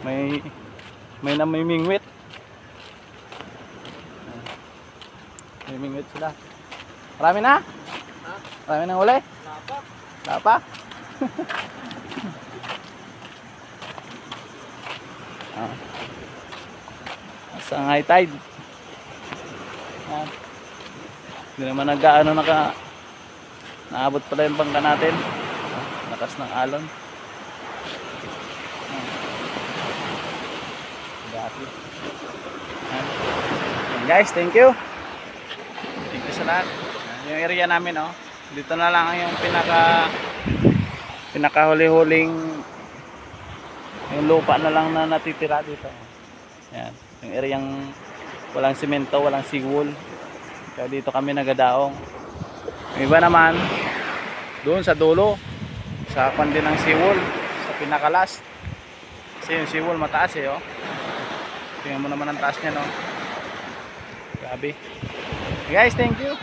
May namimingwit. May mingwit sila. Marami na? Marami nang huli? Wala pa? Sa high tide. Hindi naman nag-ano naabot pala yung bangka natin. Lakas ng alon. Guys, thank you. Thank you sa lahat. Yung area namin, oh. Dito na lang yung pinakahuli-huling yung lupa na lang na natitira dito. Yan. Yung areang walang semento, walang seawall. Kaya dito kami nagadaong. Yung iba naman doon sa dulo, sa pandi ng seawall, sa pinakalas. Kasi yung seawall mataas eh, oh. Tingnan mo naman ang taas niya, no. Grabe. Guys, thank you.